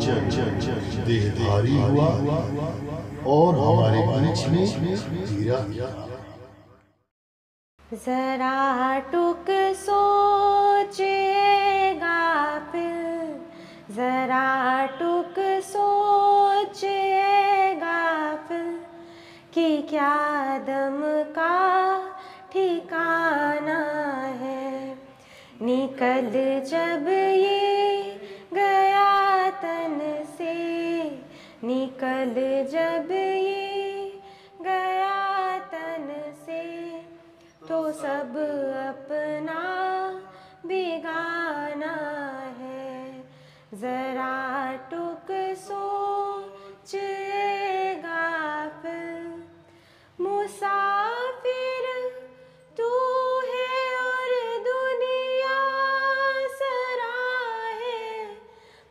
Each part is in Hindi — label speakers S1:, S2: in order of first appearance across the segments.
S1: वचन देहधारी हुआ और हमारे बीच में जीरा किया।
S2: जरा टुक सोचेगा फिर, जरा टुक सोचेगा फिर कि क्या दम का ठिकाना है। निकल जब ये गया तन से, निकल जब ये गया तन से, तो सब अपना बिगाना है। जरा टुक सोचेगा फिर, मुसाफिर तू है और दुनिया सराहे,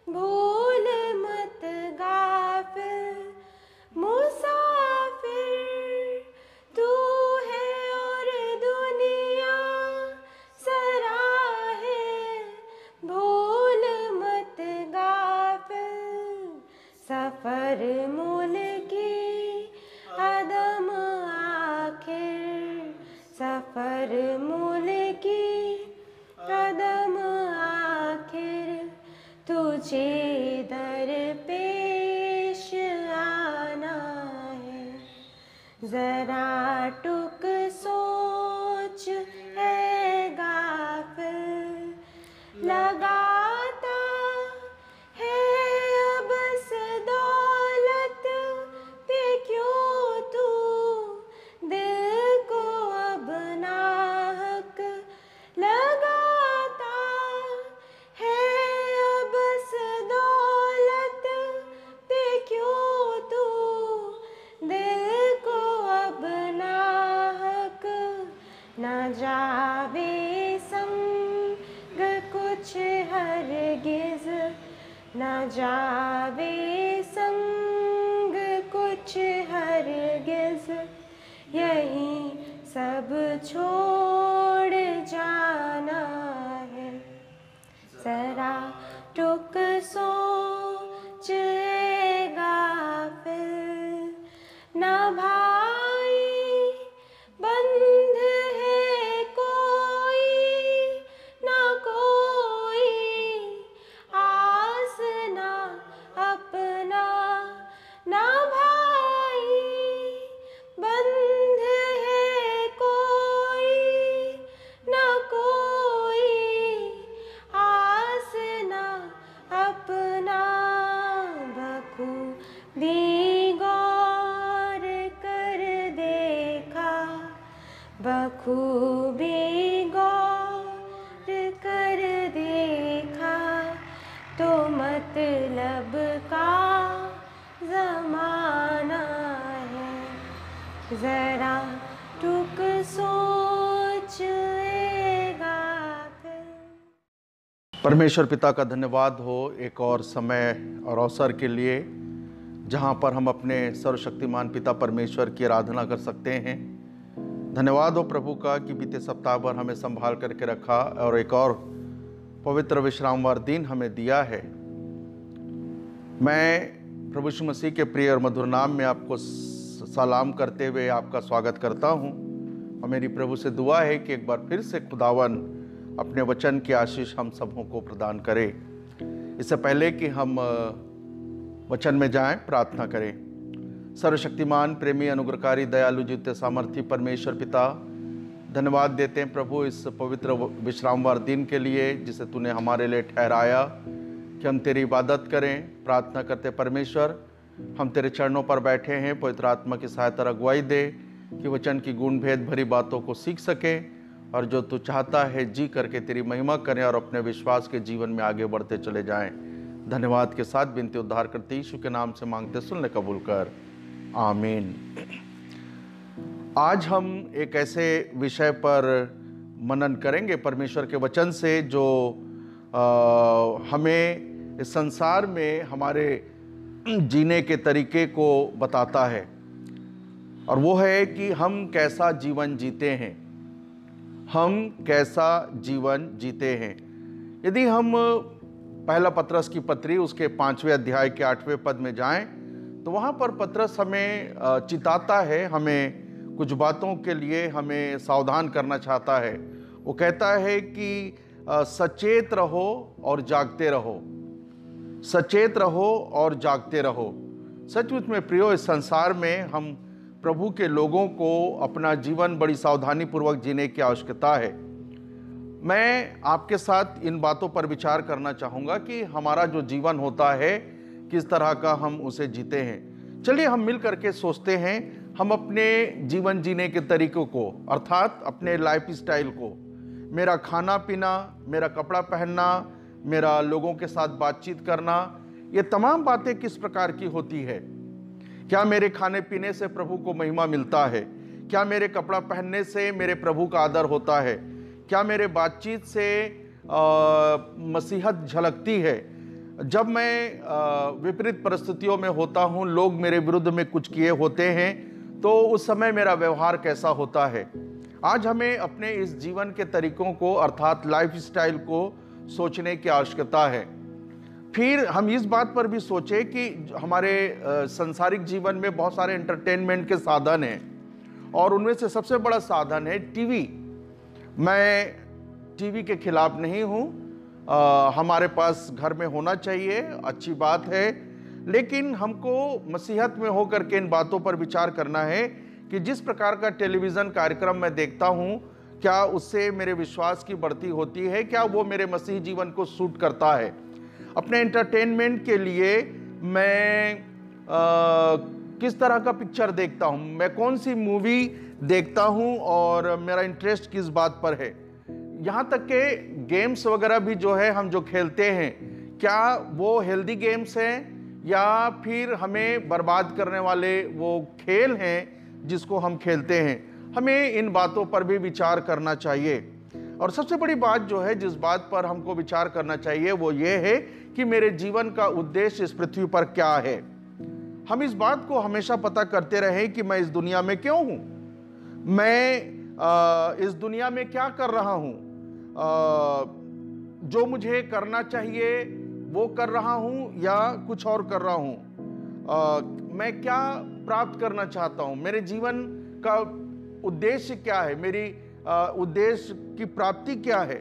S2: भूल मत गाफिल। मुसाफिर तू है और दुनिया सराहे, भूल मत गाफिल। सफर मूल की अदम आखिर, सफर मूल की कदम आखिर, तुझे दर पेश आना है। जरा टुक सोच है गाफिल, लगाता है बस दौलत पे क्यों तू दिल को अब नाहक लगाता है। बस दौलत पे क्यों तू दिल को अब नाहक, ना जावे संग कुछ हरगिज, ना जावे संग कुछ हरगिज। यही सब छोड़ जाना है। जरा टुक सोचेगा फिर, ना भाई बंध है कोई, ना कोई आस ना अपना, ना भाई बंध है कोई, ना कोई आस ना अपना। बखूबी गौर कर देखा, बखूबी गौर कर देखा, तो मतलब का ज़माना है। जरा टुक सोचेगा फिर।
S3: परमेश्वर पिता का धन्यवाद हो एक और समय और अवसर के लिए जहाँ पर हम अपने सर्वशक्तिमान पिता परमेश्वर की आराधना कर सकते हैं। धन्यवाद हो प्रभु का कि बीते सप्ताह भर हमें संभाल करके रखा और एक और पवित्र विश्रामवार दिन हमें दिया है। मैं प्रभु यीशु मसीह के प्रिय और मधुर नाम में आपको सलाम करते हुए आपका स्वागत करता हूँ। और मेरी प्रभु से दुआ है कि एक बार फिर से खुदावन अपने वचन की आशीष हम सबों को प्रदान करे। इससे पहले कि हम वचन में जाएं, प्रार्थना करें। सर्वशक्तिमान प्रेमी अनुग्रहकारी दयालु जीते सामर्थी परमेश्वर पिता, धन्यवाद देते हैं प्रभु इस पवित्र विश्रामवार दिन के लिए जिसे तूने हमारे लिए ठहराया कि हम तेरी इबादत करें। प्रार्थना करते परमेश्वर, हम तेरे चरणों पर बैठे हैं, पवित्र आत्मा की सहायता अगुवाई दे कि वचन की गुण भेद भरी बातों को सीख सके और जो तू चाहता है जी करके तेरी महिमा करें और अपने विश्वास के जीवन में आगे बढ़ते चले जाएं। धन्यवाद के साथ विनती उद्धार करते यीशु के नाम से मांगते, सुनने कबूल कर, आमीन। आज हम एक ऐसे विषय पर मनन करेंगे परमेश्वर के वचन से जो हमें इस संसार में हमारे जीने के तरीके को बताता है, और वो है कि हम कैसा जीवन जीते हैं। हम कैसा जीवन जीते हैं। यदि हम पहला पतरस की पत्री उसके 5वें अध्याय के 8वें पद में जाएं तो वहाँ पर पतरस हमें चिताता है, हमें कुछ बातों के लिए हमें सावधान करना चाहता है। वो कहता है कि सचेत रहो और जागते रहो, सचेत रहो और जागते रहो। सचमुच में प्रियो, इस संसार में हम प्रभु के लोगों को अपना जीवन बड़ी सावधानी पूर्वक जीने की आवश्यकता है। मैं आपके साथ इन बातों पर विचार करना चाहूँगा कि हमारा जो जीवन होता है किस तरह का हम उसे जीते हैं। चलिए हम मिल करके सोचते हैं, हम अपने जीवन जीने के तरीक़ों को, अर्थात अपने लाइफ स्टाइल को, मेरा खाना पीना, मेरा कपड़ा पहनना, मेरा लोगों के साथ बातचीत करना, ये तमाम बातें किस प्रकार की होती है। क्या मेरे खाने पीने से प्रभु को महिमा मिलता है? क्या मेरे कपड़ा पहनने से मेरे प्रभु का आदर होता है? क्या मेरे बातचीत से मसीहत झलकती है? जब मैं विपरीत परिस्थितियों में होता हूँ, लोग मेरे विरुद्ध में कुछ किए होते हैं, तो उस समय मेरा व्यवहार कैसा होता है? आज हमें अपने इस जीवन के तरीकों को, अर्थात लाइफ स्टाइल को सोचने की आवश्यकता है। फिर हम इस बात पर भी सोचें कि हमारे सांसारिक जीवन में बहुत सारे एंटरटेनमेंट के साधन हैं और उनमें से सबसे बड़ा साधन है टीवी। मैं टीवी के खिलाफ नहीं हूँ, हमारे पास घर में होना चाहिए, अच्छी बात है, लेकिन हमको मसीहत में होकर के इन बातों पर विचार करना है कि जिस प्रकार का टेलीविज़न कार्यक्रम मैं देखता हूँ, क्या उससे मेरे विश्वास की बढ़ती होती है? क्या वो मेरे मसीह जीवन को सूट करता है? अपने एंटरटेनमेंट के लिए मैं किस तरह का पिक्चर देखता हूँ, मैं कौन सी मूवी देखता हूँ और मेरा इंटरेस्ट किस बात पर है। यहाँ तक के गेम्स वगैरह भी जो है हम जो खेलते हैं, क्या वो हेल्दी गेम्स हैं या फिर हमें बर्बाद करने वाले वो खेल हैं जिसको हम खेलते हैं? हमें इन बातों पर भी विचार करना चाहिए। और सबसे बड़ी बात जो है, जिस बात पर हमको विचार करना चाहिए, वो ये है कि मेरे जीवन का उद्देश्य इस पृथ्वी पर क्या है। हम इस बात को हमेशा पता करते रहें कि मैं इस दुनिया में क्यों हूँ, मैं इस दुनिया में क्या कर रहा हूँ, जो मुझे करना चाहिए वो कर रहा हूँ या कुछ और कर रहा हूँ, मैं क्या प्राप्त करना चाहता हूँ, मेरे जीवन का उद्देश्य क्या है, मेरी उद्देश्य की प्राप्ति क्या है।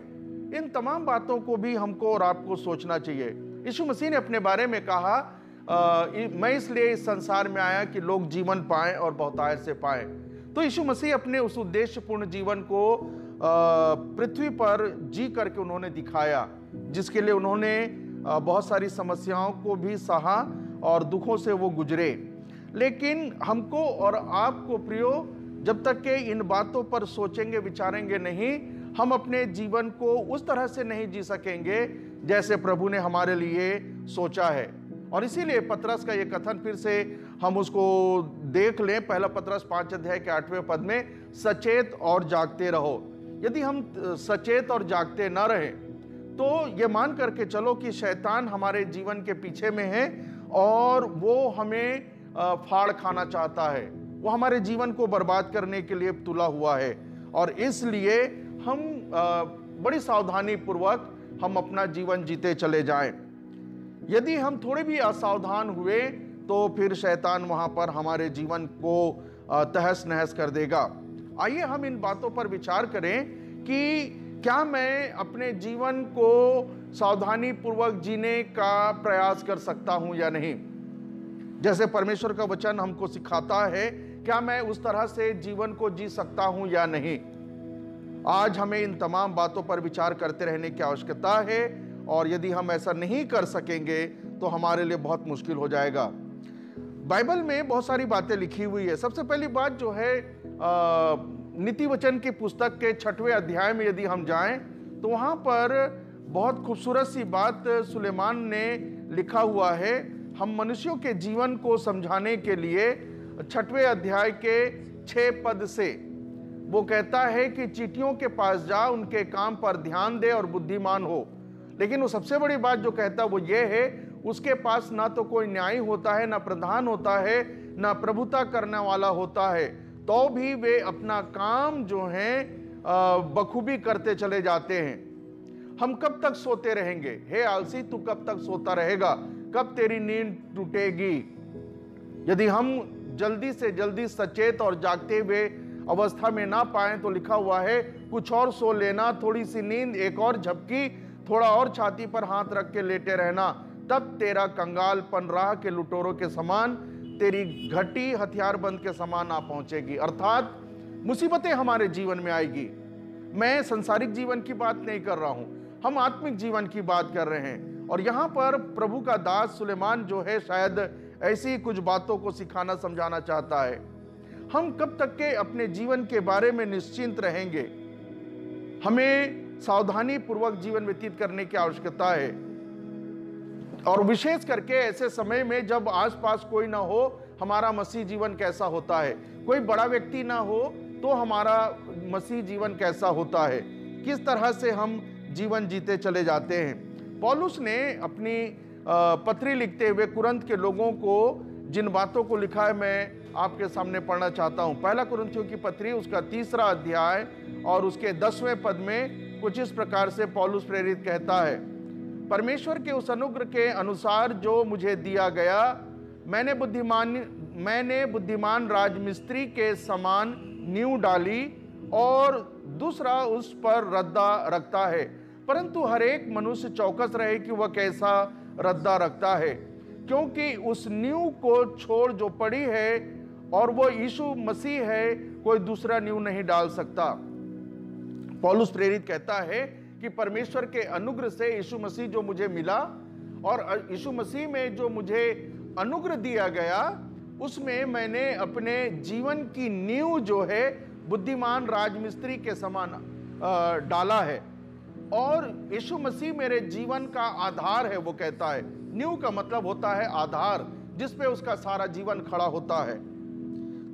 S3: इन तमाम बातों को भी हमको और आपको सोचना चाहिए। यीशु मसीह ने अपने बारे में कहा, मैं इसलिए इस संसार में आया कि लोग जीवन पाएं और बहुतायत से पाएं। तो यीशु मसीह अपने उस उद्देश्यपूर्ण जीवन को पृथ्वी पर जी करके उन्होंने दिखाया, जिसके लिए उन्होंने बहुत सारी समस्याओं को भी सहा और दुखों से वो गुजरे। लेकिन हमको और आपको प्रियो, जब तक के इन बातों पर सोचेंगे विचारेंगे नहीं, हम अपने जीवन को उस तरह से नहीं जी सकेंगे जैसे प्रभु ने हमारे लिए सोचा है। और इसीलिए पतरस का ये कथन फिर से हम उसको देख लें, पहला पतरस 5 अध्याय के 8वें पद में, सचेत और जागते रहो। यदि हम सचेत और जागते न रहें तो ये मान करके चलो कि शैतान हमारे जीवन के पीछे में है और वो हमें फाड़ खाना चाहता है, वो हमारे जीवन को बर्बाद करने के लिए तुला हुआ है। और इसलिए हम बड़ी सावधानी पूर्वक हम अपना जीवन जीते चले जाएं। यदि हम थोड़े भी असावधान हुए तो फिर शैतान वहां पर हमारे जीवन को तहस नहस कर देगा। आइए हम इन बातों पर विचार करें कि क्या मैं अपने जीवन को सावधानी पूर्वक जीने का प्रयास कर सकता हूं या नहीं। जैसे परमेश्वर का वचन हमको सिखाता है, क्या मैं उस तरह से जीवन को जी सकता हूं या नहीं। आज हमें इन तमाम बातों पर विचार करते रहने की आवश्यकता है, और यदि हम ऐसा नहीं कर सकेंगे तो हमारे लिए बहुत मुश्किल हो जाएगा। बाइबल में बहुत सारी बातें लिखी हुई है। सबसे पहली बात जो है, नीति वचन की पुस्तक के 6वें अध्याय में यदि हम जाएं तो वहां पर बहुत खूबसूरत सी बात सुलेमान ने लिखा हुआ है। हम मनुष्यों के जीवन को समझाने के लिए 6वें अध्याय के 6 पद से वो कहता है कि चींटियों के पास जा, उनके काम पर ध्यान दे और बुद्धिमान हो। लेकिन वो सबसे बड़ी बात जो कहता है वो ये है, उसके पास ना तो कोई न्याय होता है, ना प्रधान होता है, ना प्रभुता करने वाला होता है, तो भी वे अपना काम जो है बखूबी करते चले जाते हैं। हम कब तक सोते रहेंगे? हे आलसी, तू कब तक सोता रहेगा? कब तेरी नींद टूटेगी? यदि हम जल्दी से जल्दी सचेत और जागते हुए अवस्था में ना पाए तो लिखा हुआ है, कुछ और सो लेना, थोड़ी सी नींद, एक और झपकी, थोड़ा और छाती पर हाथ रख के लेटे रहना, तब तेरा कंगालपन राह के लुटेरों के समान, तेरी घटी हथियारबंद के समान आ पहुंचेगी। अर्थात मुसीबतें हमारे जीवन में आएगी। मैं संसारिक जीवन की बात नहीं कर रहा हूं, हम आत्मिक जीवन की बात कर रहे हैं। और यहां पर प्रभु का दास सुलेमान जो है, शायद ऐसी कुछ बातों को सिखाना समझाना चाहता है। हम कब तक के अपने जीवन के बारे में निश्चिंत रहेंगे? हमें सावधानी पूर्वक जीवन व्यतीत करने की आवश्यकता है, और विशेष करके ऐसे समय में जब आसपास कोई ना हो। हमारा मसीह जीवन कैसा होता है? कोई बड़ा व्यक्ति ना हो तो हमारा मसीह जीवन कैसा होता है? किस तरह से हम जीवन जीते चले जाते हैं? पौलुस ने अपनी पत्री लिखते हुए कुरिन्थ के लोगों को जिन बातों को लिखा है, मैं आपके सामने पढ़ना चाहता हूं। पहला कुरिन्थियों की पत्री, उसका 3 अध्याय और उसके 10वें पद में कुछ इस प्रकार से पौलुस प्रेरित कहता है, परमेश्वर के उस अनुग्रह के अनुसार जो मुझे दिया गया, मैंने बुद्धिमान राजमिस्त्री के समान नींव डाली और दूसरा उस पर रद्दा रखता है। परंतु हर एक मनुष्य चौकस रहे कि वह कैसा रद्दा रखता है, क्योंकि उस नींव को छोड़ जो पड़ी है और वो यीशु मसीह है, कोई दूसरा नींव नहीं डाल सकता। पौलुस प्रेरित कहता है कि परमेश्वर के अनुग्रह से यीशु मसीह जो मुझे मिला और यीशु मसीह में जो मुझे अनुग्रह दिया गया, उसमें मैंने अपने जीवन की नींव जो है बुद्धिमान राजमिस्त्री के समान डाला है, और यीशु मसीह मेरे जीवन का आधार है। वो कहता है, नींव का मतलब होता है आधार, जिस पे उसका सारा जीवन खड़ा होता है।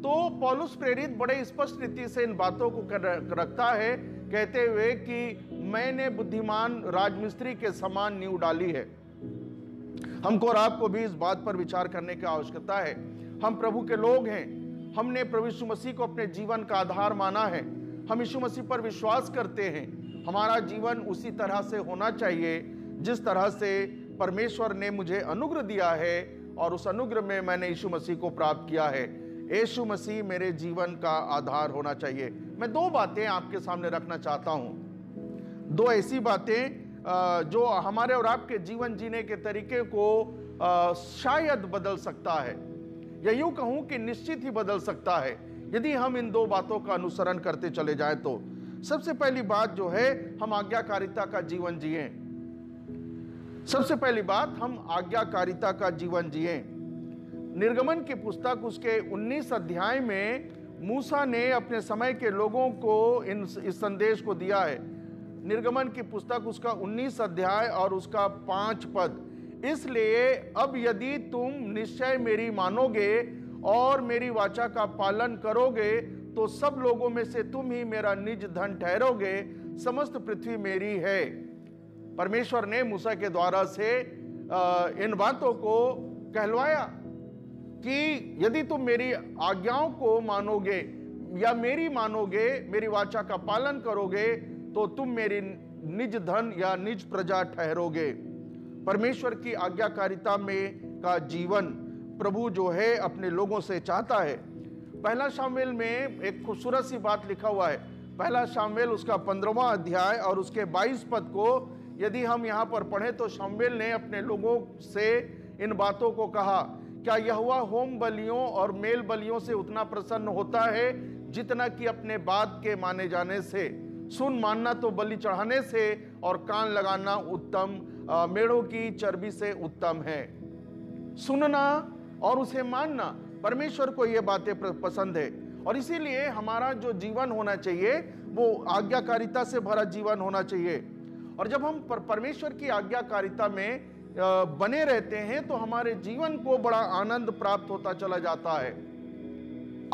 S3: तो पौलुस प्रेरित बड़े स्पष्ट रीति से इन बातों को रखता है, कहते हुए कि मैंने बुद्धिमान राजमिस्त्री के समान नींव डाली है। हमको और आपको भी इस बात पर विचार करने की आवश्यकता है। हम प्रभु के लोग हैं, हमने प्रभु यीशु मसीह को अपने जीवन का आधार माना है, हम यीशु मसीह पर विश्वास करते हैं। हमारा जीवन उसी तरह से होना चाहिए जिस तरह से परमेश्वर ने मुझे अनुग्रह दिया है, और उस अनुग्रह में मैंने यीशु मसीह को प्राप्त किया है। यीशु मसीह मेरे जीवन का आधार होना चाहिए। मैं 2 बातें आपके सामने रखना चाहता हूं, 2 ऐसी बातें जो हमारे और आपके जीवन जीने के तरीके को शायद बदल सकता है, या यूं कहूं कि निश्चित ही बदल सकता है, यदि हम इन 2 बातों का अनुसरण करते चले जाएं तो। सबसे पहली बात जो है, हम आज्ञाकारिता का जीवन जिएं। सबसे पहली बात, हम आज्ञाकारिता का जीवन जिएं। निर्गमन की पुस्तक उसके 19 अध्याय में मूसा ने अपने समय के लोगों को इस संदेश को दिया है। निर्गमन की पुस्तक उसका 19 अध्याय और उसका 5 पद, इसलिए अब यदि तुम निश्चय मेरी मानोगे और मेरी वाचा का पालन करोगे, तो सब लोगों में से तुम ही मेरा निज धन ठहरोगे, समस्त पृथ्वी मेरी है। परमेश्वर ने मूसा के द्वारा से इन बातों को कहलवाया कि यदि तुम मेरी आज्ञाओं को मानोगे या मेरी मानोगे, मेरी वाचा का पालन करोगे, तो तुम मेरी निज धन या निज प्रजा ठहरोगे। परमेश्वर की आज्ञाकारिता में का जीवन प्रभु जो है अपने लोगों से चाहता है। पहला शामुएल में एक खूबसूरत सी बात लिखा हुआ है। पहला शामुएल उसका 15वां अध्याय और उसके 22 पद को यदि हम यहाँ पर पढ़ें तो शामुएल ने अपने लोगों से इन बातों को कहा, क्या यहोवा होम बलियों और मेल बलियों से उतना प्रसन्न होता है जितना कि अपने बात के माने जाने से? सुन मानना तो बलि चढ़ाने से और कान लगाना उत्तम मेढ़ों की चर्बी से उत्तम है। सुनना और उसे मानना, परमेश्वर को ये बातें पसंद है, और इसीलिए हमारा जो जीवन होना चाहिए वो आज्ञाकारिता से भरा जीवन होना चाहिए। और जब हम परमेश्वर की आज्ञाकारिता में बने रहते हैं तो हमारे जीवन को बड़ा आनंद प्राप्त होता चला जाता है।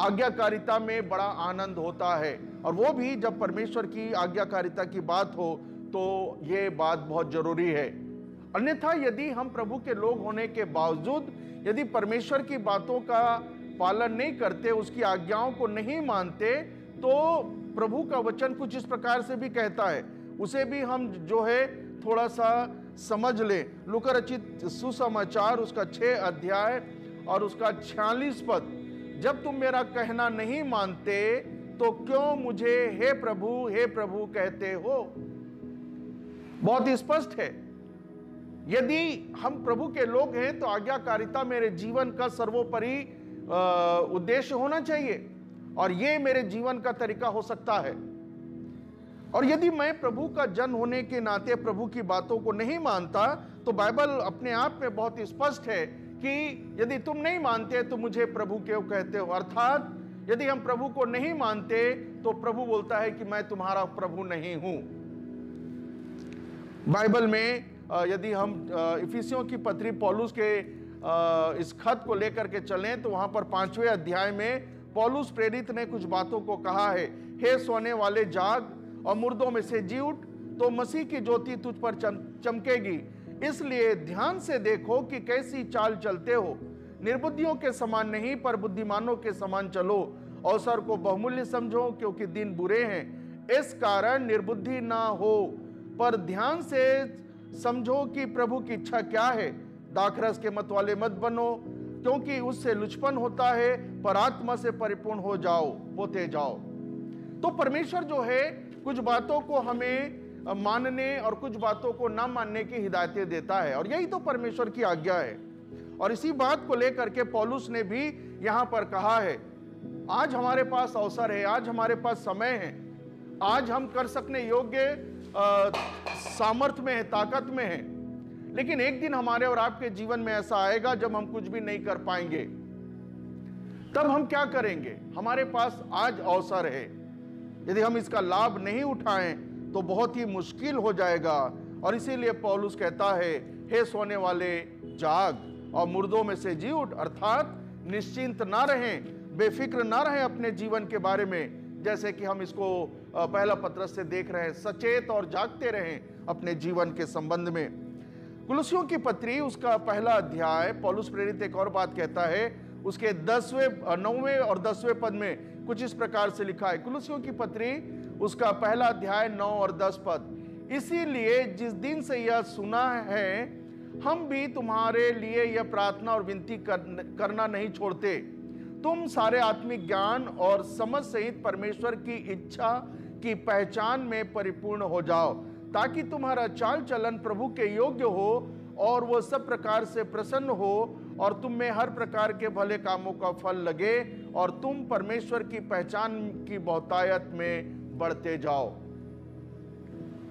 S3: आज्ञाकारिता में बड़ा आनंद होता है, और वो भी जब परमेश्वर की आज्ञाकारिता की बात हो तो ये बात बहुत जरूरी है। अन्यथा यदि हम प्रभु के लोग होने के बावजूद यदि परमेश्वर की बातों का पालन नहीं करते, उसकी आज्ञाओं को नहीं मानते, तो प्रभु का वचन कुछ इस प्रकार से भी कहता है, उसे भी हम जो है थोड़ा सा समझ लें। लूका रचित सुसमाचार उसका 6 अध्याय और उसका 46 पद, जब तुम मेरा कहना नहीं मानते तो क्यों मुझे हे प्रभु कहते हो। बहुत ही स्पष्ट है, यदि हम प्रभु के लोग हैं तो आज्ञाकारिता मेरे जीवन का सर्वोपरि उद्देश्य होना चाहिए और यह मेरे जीवन का तरीका हो सकता है। और यदि मैं प्रभु का जन होने के नाते प्रभु की बातों को नहीं मानता तो बाइबल अपने आप में बहुत ही स्पष्ट है कि यदि तुम नहीं मानते तो मुझे प्रभु क्यों कहते हो। अर्थात यदि हम प्रभु को नहीं मानते तो प्रभु बोलता है कि मैं तुम्हारा प्रभु नहीं हूं। बाइबल में यदि हम इफिसियों की पत्री पौलुस के इस खत को लेकर के चलें तो वहां पर 5वें अध्याय में पौलुस प्रेरित ने कुछ बातों को कहा है। हे सोने वाले जाग और मुर्दों में से जी उठ, तो मसीह की ज्योति तुझ पर चमकेगी। इसलिए ध्यान से देखो कि कैसी चाल चलते हो, निर्बुद्धियों के समान नहीं पर बुद्धिमानों के समान चलो। अवसर को बहुमूल्य समझो क्योंकि दिन बुरे हैं। इस कारण निर्बुद्धि ना हो पर ध्यान से समझो कि प्रभु की इच्छा क्या है। दाखरस के मत वाले मत बनो क्योंकि उससे लुचपन होता है, पर आत्मा से परिपूर्ण होते जाओ। तो परमेश्वर जो है कुछ बातों को हमें मानने और कुछ बातों को ना मानने की हिदायतें देता है और यही तो परमेश्वर की आज्ञा है। और इसी बात को लेकर के पौलुस ने भी यहां पर कहा है, आज हमारे पास अवसर है, आज हमारे पास समय है, आज हम कर सकने योग्य सामर्थ्य में है, ताकत में है। लेकिन एक दिन हमारे और आपके जीवन में ऐसा आएगा जब हम कुछ भी नहीं कर पाएंगे। तब हम क्या करेंगे? हमारे पास आज अवसर है, यदि हम इसका लाभ नहीं उठाएं तो बहुत ही मुश्किल हो जाएगा। और इसीलिए पौलुस कहता है, हे सोने वाले जाग और मुर्दों में से जी उठ। अर्थात निश्चिंत ना रहें, बेफिक्र ना रहें अपने जीवन के बारे में, जैसे कि हम इसको पहला पत्रस से देख रहे हैं। सचेत और जागते रहें अपने जीवन के संबंध में। कुलुसियों की पत्री उसका पहला अध्याय, पौलुस प्रेरित एक और बात कहता है, उसके 9वें और 10वें पद में कुछ इस प्रकार से लिखा है। कुलुसियों की पत्री उसका पहला अध्याय 9 और 10 पद, इसीलिए जिस दिन से यह सुना है हम भी तुम्हारे लिए यह प्रार्थना और विनती करना नहीं छोड़ते, तुम सारे आत्मिक ज्ञान और समझ सहित परमेश्वर की इच्छा की पहचान में परिपूर्ण हो जाओ, ताकि तुम्हारा चाल चलन प्रभु के योग्य हो और वह सब प्रकार से प्रसन्न हो और तुम में हर प्रकार के भले कामों का फल लगे और तुम परमेश्वर की पहचान की बहुतायत में बढ़ते जाओ।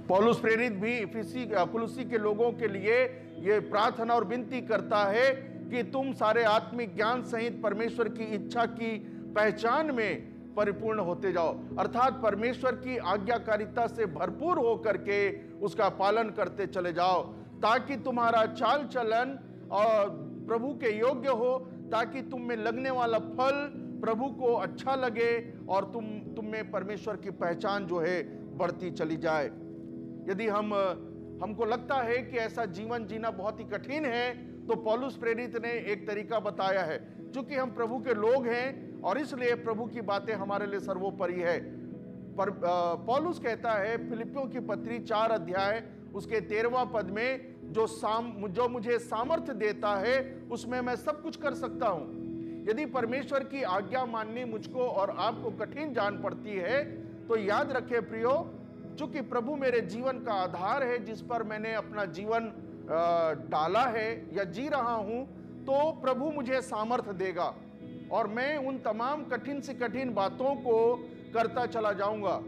S3: पौलुस प्रेरित भी कुलुसी के लोगों के लिए यह प्रार्थना और विनती करता है कि तुम सारे आत्मिक ज्ञान सहित परमेश्वर की इच्छा की पहचान में परिपूर्ण होते जाओ। अर्थात परमेश्वर की आज्ञाकारिता से भरपूर होकर के उसका पालन करते चले जाओ, ताकि तुम्हारा चाल चलन और प्रभु के योग्य हो, ताकि तुम में लगने वाला फल प्रभु को अच्छा लगे और तुम में परमेश्वर की पहचान जो है बढ़ती चली जाए। यदि हमको लगता है कि ऐसा जीवन जीना बहुत ही कठिन है, तो पौलुस प्रेरित ने एक तरीका बताया है। क्योंकि हम प्रभु के लोग हैं और इसलिए प्रभु की बातें हमारे लिए सर्वोपरि है। पर पौलुस कहता है फिलिपियों की पत्री 4 अध्याय उसके 13वां पद में, जो मुझे सामर्थ्य देता है उसमें मैं सब कुछ कर सकता हूं। यदि परमेश्वर की आज्ञा माननी मुझको और आपको कठिन जान पड़ती है तो याद रखें प्रियो, चूंकि प्रभु मेरे जीवन का आधार है, जिस पर मैंने अपना जीवन डाला है या जी रहा हूं, तो प्रभु मुझे सामर्थ्य देगा और मैं उन तमाम कठिन से कठिन बातों को करता चला जाऊंगा।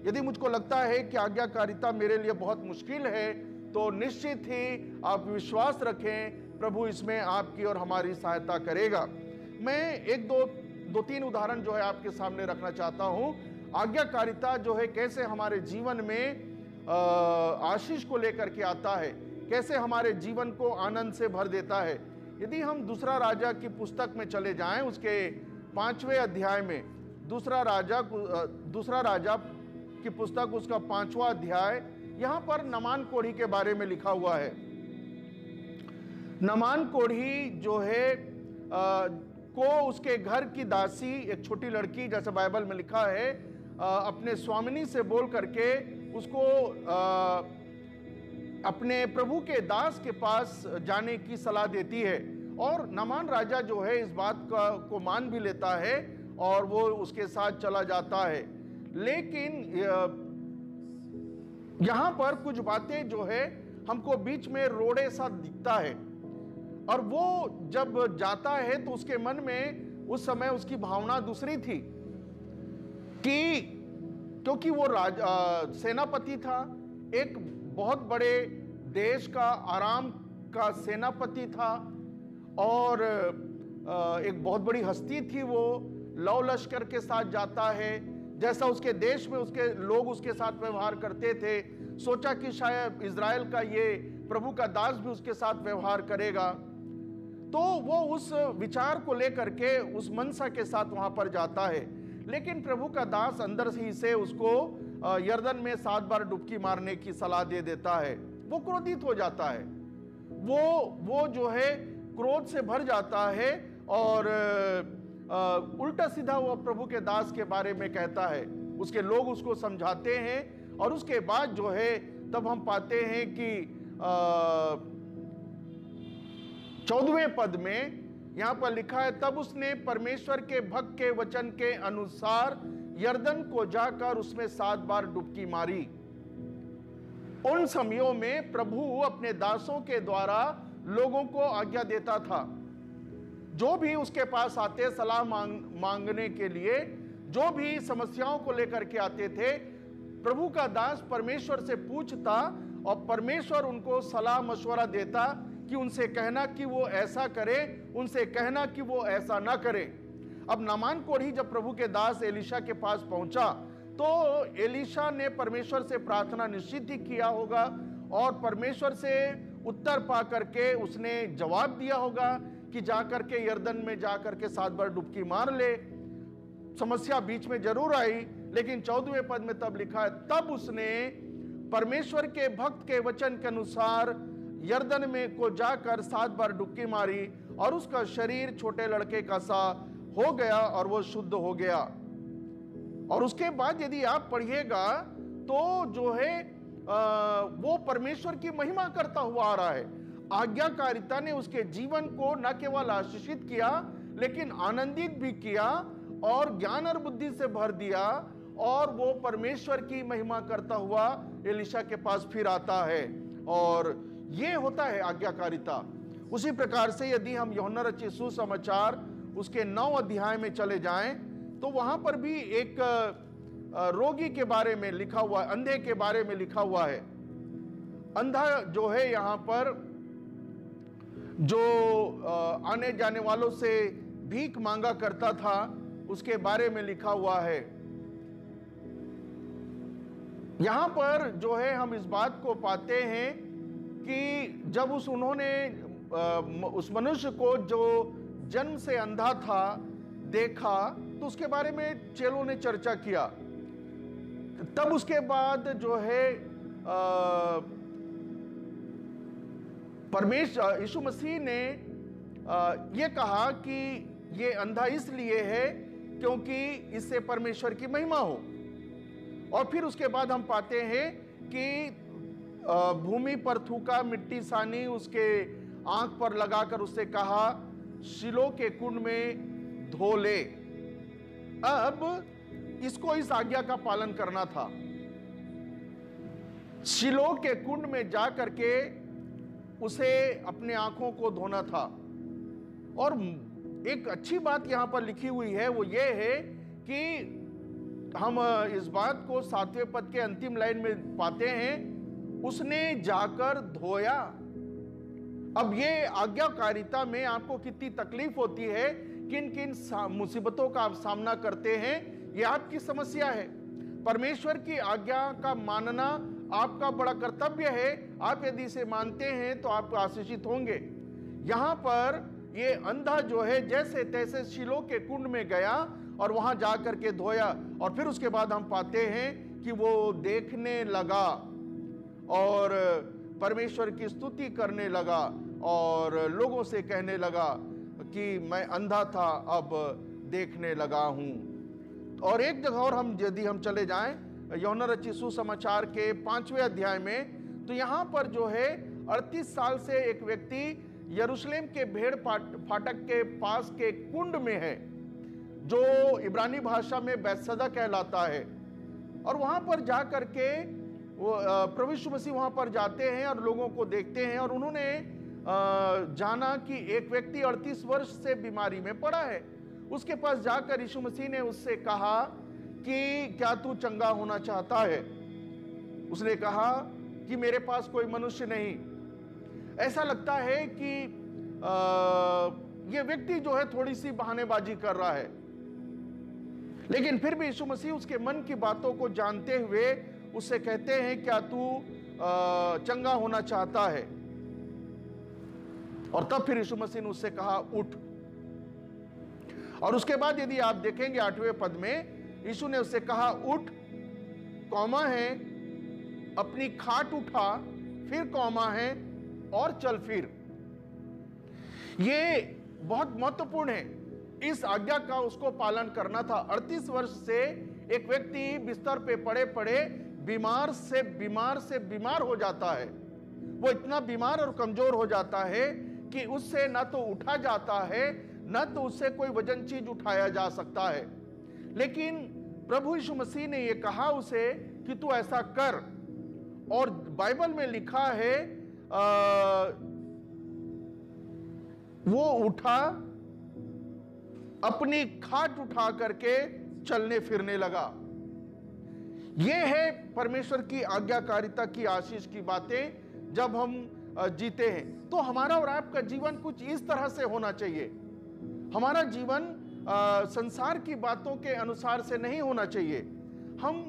S3: यदि मुझको लगता है कि आज्ञाकारिता मेरे लिए बहुत मुश्किल है, तो निश्चित ही आप विश्वास रखें, प्रभु इसमें आपकी और हमारी सहायता करेगा। मैं एक दो तीन उदाहरण जो है आपके सामने रखना चाहता हूं। आज्ञाकारिता जो है कैसे हमारे जीवन में आशीष को लेकर के आता है, कैसे हमारे जीवन को आनंद से भर देता है। यदि हम दूसरा राजा की पुस्तक में चले जाएं, उसके 5वें अध्याय में, दूसरा राजा की पुस्तक उसका 5वां अध्याय, यहां पर नमान कोढ़ी के बारे में लिखा हुआ है। नमान कोढ़ी जो है को उसके घर की दासी, एक छोटी लड़की, जैसे बाइबल में लिखा है, अपने स्वामिनी से बोल करके उसको अपने प्रभु के दास के पास जाने की सलाह देती है। और नामान राजा जो है इस बात को मान भी लेता है और वो उसके साथ चला जाता है। लेकिन यहां पर कुछ बातें जो है हमको बीच में रोड़े सा दिखता है। और वो जब जाता है तो उसके मन में उस समय उसकी भावना दूसरी थी कि क्योंकि वो सेनापति था, एक बहुत बड़े देश का, आराम का सेनापति था और एक बहुत बड़ी हस्ती थी। वो लव लश्कर के साथ जाता है, जैसा उसके देश में उसके लोग उसके साथ व्यवहार करते थे, सोचा कि शायद इज़राइल का ये प्रभु का दास भी उसके साथ व्यवहार करेगा। तो वो उस विचार को लेकर के उस मनसा के साथ वहां पर जाता है। लेकिन प्रभु का दास अंदर ही से उसको यर्दन में 7 बार डुबकी मारने की सलाह दे देता है। वो क्रोधित हो जाता है, वो जो है क्रोध से भर जाता है और उल्टा सीधा वो प्रभु के दास के बारे में कहता है। उसके लोग उसको समझाते हैं और उसके बाद जो है तब हम पाते हैं कि 14वें पद में यहां पर लिखा है, तब उसने परमेश्वर के भक्त के वचन के अनुसार यर्दन को जाकर उसमें 7 बार डुबकी मारी। उन समयों में प्रभु अपने दासों के द्वारा लोगों को आज्ञा देता था। जो भी उसके पास आते सलाह मांगने के लिए, जो भी समस्याओं को लेकर के आते थे, प्रभु का दास परमेश्वर से पूछता और परमेश्वर उनको सलाह मशवरा देता कि उनसे कहना कि वो ऐसा करे, उनसे कहना कि वो ऐसा ना करे। अब नामान कोढ़ी जब प्रभु के दास एलीशा के पास पहुंचा तो एलीशा ने परमेश्वर से प्रार्थना निश्चित ही किया होगा और परमेश्वर से उत्तर पा करके उसने जवाब दिया होगा कि जाकर के यर्दन में जाकर के 7 बार डुबकी मार ले। समस्या बीच में जरूर आई, लेकिन 14वें पद में तब लिखा है, तब उसने परमेश्वर के भक्त के वचन के अनुसार यर्दन में को जाकर 7 बार डुबकी मारी और उसका शरीर छोटे लड़के का सा हो गया और वो शुद्ध हो गया। और उसके बाद यदि आप पढ़िएगा तो जो है वो परमेश्वर की महिमा करता हुआ आ रहा है। आज्ञाकारिता ने उसके जीवन को न केवल आशीषित किया लेकिन आनंदित भी किया और ज्ञान और बुद्धि से भर दिया और वो परमेश्वर की महिमा करता हुआ एलीशा के पास फिर आता है। और ये होता है आज्ञाकारिता। उसी प्रकार से यदि हम यूहन्ना रचित सुसमाचार उसके 9 अध्याय में चले जाएं तो वहां पर भी एक रोगी के बारे में लिखा हुआ है, अंधे के बारे में लिखा हुआ है। अंधा जो है यहां पर जो आने जाने वालों से भीख मांगा करता था, उसके बारे में लिखा हुआ है। यहां पर जो है हम इस बात को पाते हैं कि जब उन्होंने उस मनुष्य को जो जन्म से अंधा था देखा तो उसके बारे में चेलों ने चर्चा किया। तब उसके बाद जो है परमेश्वर यीशु मसीह ने ये कहा कि ये अंधा इसलिए है क्योंकि इससे परमेश्वर की महिमा हो। और फिर उसके बाद हम पाते हैं कि भूमि पर थूका, मिट्टी सानी उसके आंख पर लगाकर उससे कहा, शिलो के कुंड में धो ले। अब इसको इस आज्ञा का पालन करना था। शिलो के कुंड में जा करके उसे अपने आंखों को धोना था। और एक अच्छी बात यहां पर लिखी हुई है, वो ये है कि हम इस बात को 7वें पद के अंतिम लाइन में पाते हैं, उसने जाकर धोया। अब ये आज्ञाकारिता में आपको कितनी तकलीफ होती है, किन किन मुसीबतों का आप सामना करते हैं, ये आपकी समस्या है। परमेश्वर की आज्ञा का मानना आपका बड़ा कर्तव्य है। आप यदि इसे मानते हैं तो आप आशीषित होंगे। यहां पर ये अंधा जो है जैसे तैसे शिलो के कुंड में गया और वहां जाकर के धोया और फिर उसके बाद हम पाते हैं कि वो देखने लगा और परमेश्वर की स्तुति करने लगा और लोगों से कहने लगा कि मैं अंधा था, अब देखने लगा हूं। और एक जगह और हम यदि हम चले जाएं यूहन्ना रचित सुसमाचार के 5वें अध्याय में, तो यहां पर जो है 38 साल से एक व्यक्ति यरूशलेम के भेड़ फाटक के पास के कुंड में है, जो इब्रानी भाषा में बैतसदा कहलाता है। और वहां पर जा करके वो प्रभु यीशु मसीह वहां पर जाते हैं और लोगों को देखते हैं, और उन्होंने जाना कि एक व्यक्ति 38 वर्ष से बीमारी में पड़ा है। उसके पास जाकर यीशु मसीह ने उससे कहा कि क्या तू चंगा होना चाहता है? उसने कहा कि मेरे पास कोई मनुष्य नहीं। ऐसा लगता है कि यह व्यक्ति जो है थोड़ी सी बहानेबाजी कर रहा है, लेकिन फिर भी यीशु मसीह उसके मन की बातों को जानते हुए उससे कहते हैं क्या तू चंगा होना चाहता है? और तब फिर यीशु मसीह ने उससे कहा उठ। और उसके बाद यदि आप देखेंगे 8वें पद में यीशु ने उससे कहा उठ, कौमा है, अपनी खाट उठा, फिर कौमा है, और चल फिर। ये बहुत महत्वपूर्ण है। इस आज्ञा का उसको पालन करना था। 38 वर्ष से एक व्यक्ति बिस्तर पे पड़े पड़े बीमार से बीमार हो जाता है। वो इतना बीमार और कमजोर हो जाता है कि उससे ना तो उठा जाता है, ना तो उससे कोई वजन चीज उठाया जा सकता है। लेकिन प्रभु यीशु मसीह ने यह कहा उसे कि तू ऐसा कर। और बाइबल में लिखा है वो उठा, अपनी खाट उठा करके चलने फिरने लगा। यह है परमेश्वर की आज्ञाकारिता की आशीष की बातें। जब हम जीते हैं तो हमारा और आपका जीवन कुछ इस तरह से होना चाहिए। हमारा जीवन संसार की बातों के अनुसार से नहीं होना चाहिए। हम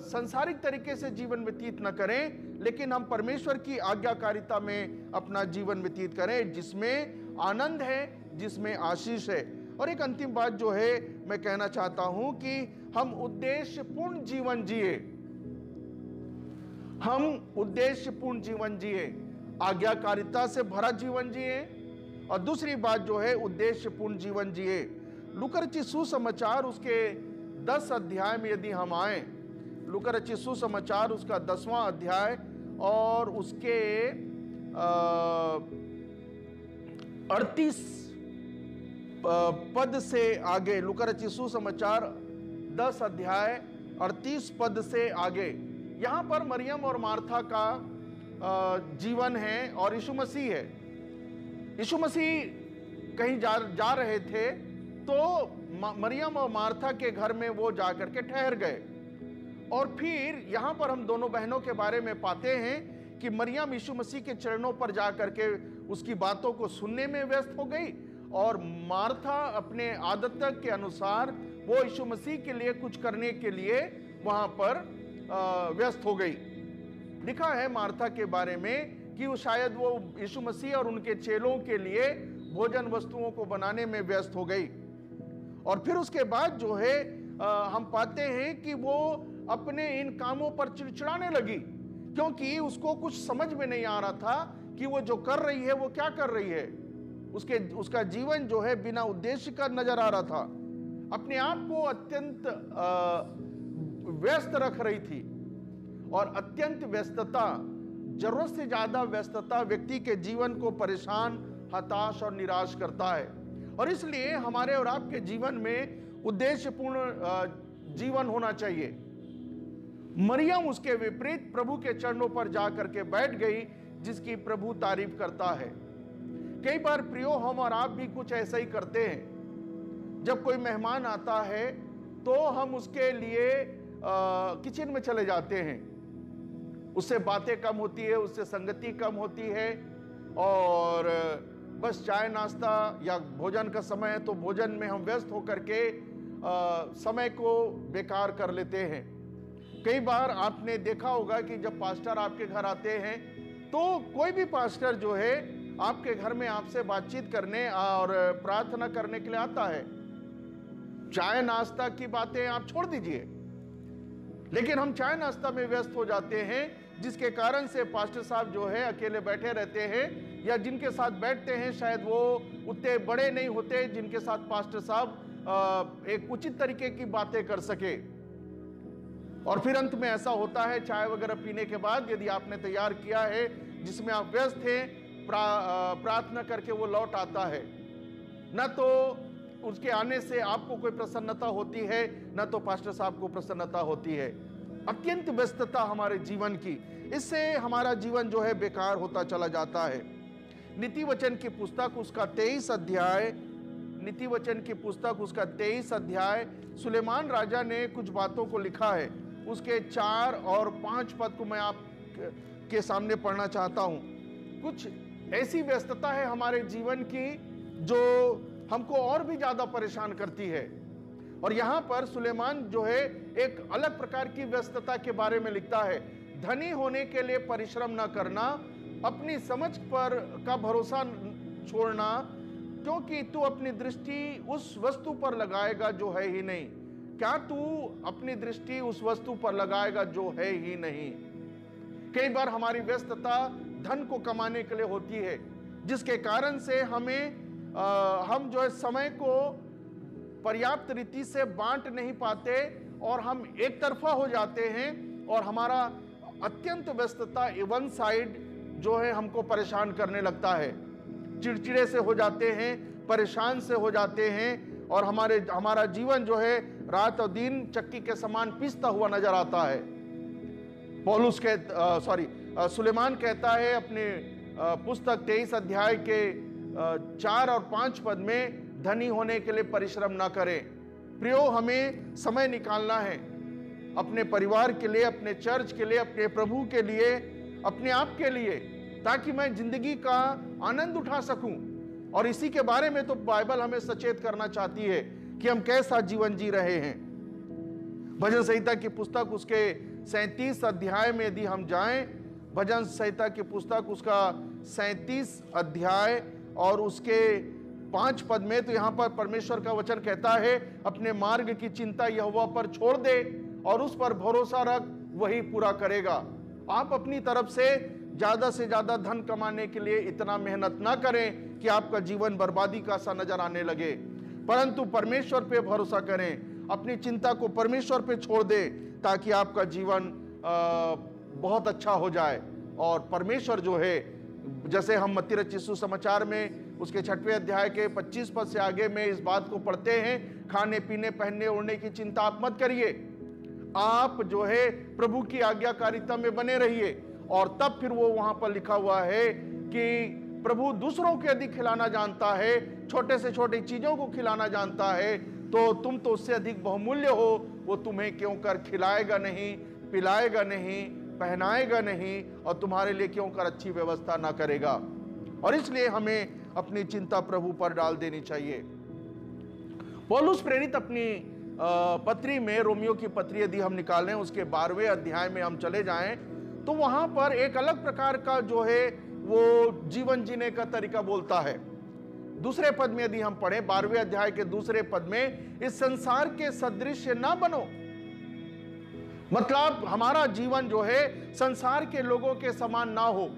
S3: संसारिक तरीके से जीवन व्यतीत न करें, लेकिन हम परमेश्वर की आज्ञाकारिता में अपना जीवन व्यतीत करें, जिसमें आनंद है, जिसमें आशीष है। और एक अंतिम बात जो है मैं कहना चाहता हूं कि हम उद्देश्यपूर्ण जीवन जिए। हम उद्देश्यपूर्ण जीवन जिए, आज्ञाकारिता से भरा जीवन जिए। और दूसरी बात जो है उद्देश्यपूर्ण जीवन जिए। लूका रचित सुसमाचार उसके 10 अध्याय में यदि हम आए, लूका रचित सुसमाचार उसका 10वां अध्याय और उसके 38 पद से आगे, लूका रचित सुसमाचार 10 अध्याय 38 पद से आगे, यहां पर मरियम और मार्था का जीवन है और यीशु मसीह है। यीशु मसीह कहीं जा रहे थे तो मरियम और मार्था के घर में वो जाकर के ठहर गए। और फिर यहां पर हम दोनों बहनों के बारे में पाते हैं कि मरियम यीशु मसीह के चरणों पर जाकर के उसकी बातों को सुनने में व्यस्त हो गई, और मार्था अपने आदत के अनुसार वो यीशु मसीह के लिए कुछ करने के लिए वहां पर व्यस्त हो गई। लिखा है मार्था के बारे में कि वो शायद वो यीशु मसीह और उनके चेलों के लिए भोजन वस्तुओं को बनाने में व्यस्त हो गई। और फिर उसके बाद जो है हम पाते हैं कि वो अपने इन कामों पर चिड़चिड़ाने लगी, क्योंकि उसको कुछ समझ में नहीं आ रहा था कि वो जो कर रही है वो क्या कर रही है। उसका जीवन जो है बिना उद्देश्य का नजर आ रहा था। अपने आप को अत्यंत व्यस्त रख रही थी, और अत्यंत व्यस्तता, जरूरत से ज्यादा व्यस्तता व्यक्ति के जीवन को परेशान, हताश और निराश करता है। और इसलिए हमारे और आपके जीवन में उद्देश्यपूर्ण जीवन होना चाहिए। मरियम उसके विपरीत प्रभु के चरणों पर जाकर के बैठ गई, जिसकी प्रभु तारीफ करता है। कई बार प्रियो हम और आप भी कुछ ऐसा ही करते हैं। जब कोई मेहमान आता है तो हम उसके लिए किचन में चले जाते हैं, उससे बातें कम होती है, उससे संगति कम होती है, और बस चाय नाश्ता या भोजन का समय है तो भोजन में हम व्यस्त होकर के समय को बेकार कर लेते हैं। कई बार आपने देखा होगा कि जब पास्टर आपके घर आते हैं तो कोई भी पास्टर जो है आपके घर में आपसे बातचीत करने और प्रार्थना करने के लिए आता है। चाय नाश्ता की बातें आप छोड़ दीजिए, लेकिन हम चाय नाश्ता में व्यस्त हो जाते हैं, जिसके कारण से पास्टर साहब जो है अकेले बैठे रहते हैं, या जिनके साथ बैठते हैं शायद वो उतने बड़े नहीं होते जिनके साथ पास्टर साहब एक उचित तरीके की बातें कर सके। और फिर अंत में ऐसा होता है, चाय वगैरह पीने के बाद यदि आपने तैयार किया है जिसमें आप व्यस्त हैं, प्रार्थना करके वो लौट आता है, न तो उसके आने से आपको कोई प्रसन्नता होती है, न तो पास्टर साहब को प्रसन्नता होती है। अत्यंत व्यस्तता हमारे जीवन की, इससे हमारा जीवन जो है बेकार होता चला जाता है। नीति वचन की पुस्तक उसका 23 अध्याय, नीति वचन की पुस्तक उसका 23 अध्याय, सुलेमान राजा ने कुछ बातों को लिखा है। उसके 4 और 5 पद को मैं आप के सामने पढ़ना चाहता हूं। कुछ ऐसी व्यस्तता है हमारे जीवन की जो हमको और भी ज्यादा परेशान करती है। और यहां पर सुलेमान जो है एक अलग प्रकार की व्यस्तता के बारे में लिखता है। धनी होने के लिए परिश्रम न करना, अपनी समझ पर का भरोसा छोड़ना, क्योंकि तू अपनी दृष्टि उस वस्तु पर लगाएगा जो है ही नहीं। क्या तू अपनी दृष्टि उस वस्तु पर लगाएगा जो है ही नहीं। कई बार हमारी व्यस्तता धन को कमाने के लिए होती है, जिसके कारण से हम जो है समय को पर्याप्त रीति से बांट नहीं पाते और हम एक तरफा हो जाते हैं और हमारा अत्यंत व्यस्तता वन साइड जो है हमको परेशान करने लगता है। चिड़चिड़े से हो जाते हैं, परेशान से हो जाते हैं और हमारा जीवन जो है रात और दिन चक्की के समान पिसता हुआ नजर आता है। सुलेमान कहता है अपने पुस्तक 23 अध्याय के 4 और 5 पद में, धनी होने के लिए परिश्रम ना करें। प्रियो, हमें समय निकालना है अपने परिवार के लिए, अपने चर्च के लिए, अपने प्रभु के लिए, अपने आप के लिए, ताकि मैं जिंदगी का आनंद उठा सकूं। और इसी के बारे में तो बाइबल हमें सचेत करना चाहती है कि हम कैसा जीवन जी रहे हैं। भजन संहिता की पुस्तक उसके 37 अध्याय में यदि हम जाएं, भजन संहिता की पुस्तक उसका 37 अध्याय और उसके 5 पद में, तो यहां पर परमेश्वर का वचन कहता है, अपने मार्ग की चिंता यहोवा पर छोड़ दे और उस पर भरोसा रख, वही पूरा करेगा। आप अपनी तरफ से ज्यादा धन कमाने के लिए इतना मेहनत ना करें कि आपका जीवन बर्बादी का सा नजर आने लगे, परंतु परमेश्वर पे भरोसा करें, अपनी चिंता को परमेश्वर पे छोड़ दे, ताकि आपका जीवन बहुत अच्छा हो जाए। और परमेश्वर जो है, जैसे हम मत्ती रचित सुसमाचार में उसके 6वें अध्याय के 25 पद से आगे में इस बात को पढ़ते हैं, खाने पीने पहनने ओढ़ने की चिंता आप मत करिए, आप जो है प्रभु की आज्ञाकारिता में बने रहिए। और तब फिर वो वहां पर लिखा हुआ है कि प्रभु दूसरों के अधिक खिलाना जानता है, छोटे से छोटी चीजों को खिलाना जानता है, तो तुम तो उससे अधिक बहुमूल्य हो, वो तुम्हें क्यों कर खिलाएगा नहीं, पिलाएगा नहीं, पहनाएगा नहीं और तुम्हारे लिए क्यों कर अच्छी व्यवस्था ना करेगा। और इसलिए हमें अपनी चिंता प्रभु पर डाल देनी चाहिए। पौलुस प्रेरित अपनी पत्री में, रोमियो की पत्री यदि हम निकालें, उसके 12वें अध्याय में हम चले जाएं, तो वहां पर एक अलग प्रकार का जो है वो जीवन जीने का तरीका बोलता है। दूसरे पद में यदि हम पढ़ें, 12वें अध्याय के दूसरे पद में, इस संसार के सदृश ना बनो। मतलब हमारा जीवन जो है संसार के लोगों के समान ना हो,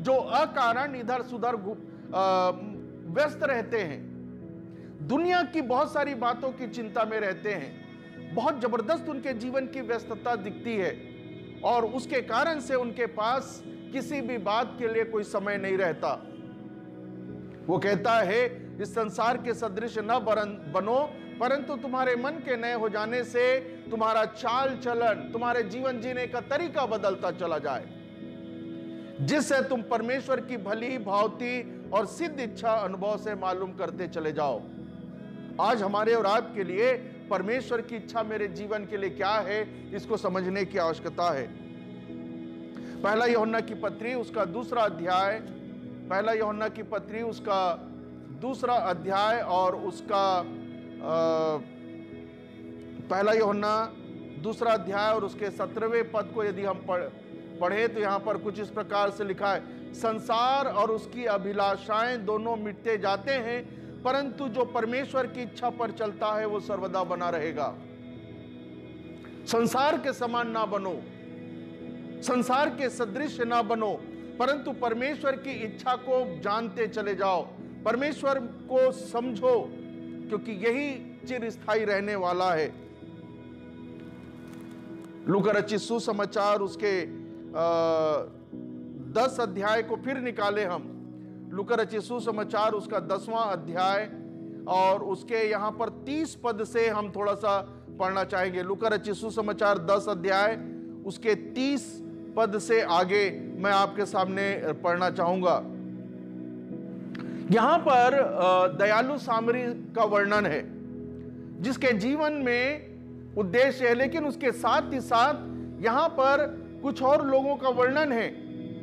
S3: जो अकारण इधर सुधर व्यस्त रहते हैं, दुनिया की बहुत सारी बातों की चिंता में रहते हैं, बहुत जबरदस्त उनके जीवन की व्यस्तता दिखती है और उसके कारण से उनके पास किसी भी बात के लिए कोई समय नहीं रहता। वो कहता है, इस संसार के सदृश न बनो, परंतु तुम्हारे मन के नए हो जाने से तुम्हारा चाल चलन, तुम्हारे जीवन जीने का तरीका बदलता चला जाए, जिससे तुम परमेश्वर की भली भांति और सिद्ध इच्छा अनुभव से मालूम करते चले जाओ। आज हमारे और आपके लिए परमेश्वर की इच्छा मेरे जीवन के लिए क्या है, इसको समझने की आवश्यकता है। पहला यूहन्ना की पत्री उसका 2 अध्याय, पहला यूहन्ना की पत्री उसका 2 अध्याय और उसका पहला यूहन्ना 2 अध्याय और उसके 17वें पद को यदि हम पढ़े तो यहां पर कुछ इस प्रकार से लिखा है, संसार और उसकी अभिलाषाएं दोनों मिटते जाते हैं, परंतु जो परमेश्वर की इच्छा पर चलता है वो सर्वदा बना रहेगा। संसार के समान ना बनो, संसार के सदृश ना बनो, परंतु परमेश्वर की इच्छा को जानते चले जाओ, परमेश्वर को समझो, क्योंकि यही चिरस्थायी रहने वाला है। लूका रचित सुसमाचार उसके 10 अध्याय को फिर निकाले हम। लूका रचित सुसमाचार उसका 10वां अध्याय और उसके यहां पर 30 पद से हम थोड़ा सा पढ़ना चाहेंगे। लूका रचित सुसमाचार 10 अध्याय उसके 30 पद से आगे मैं आपके सामने पढ़ना चाहूंगा। यहां पर दयालु सामरी का वर्णन है जिसके जीवन में उद्देश्य है, लेकिन उसके साथ ही साथ यहां पर कुछ और लोगों का वर्णन है।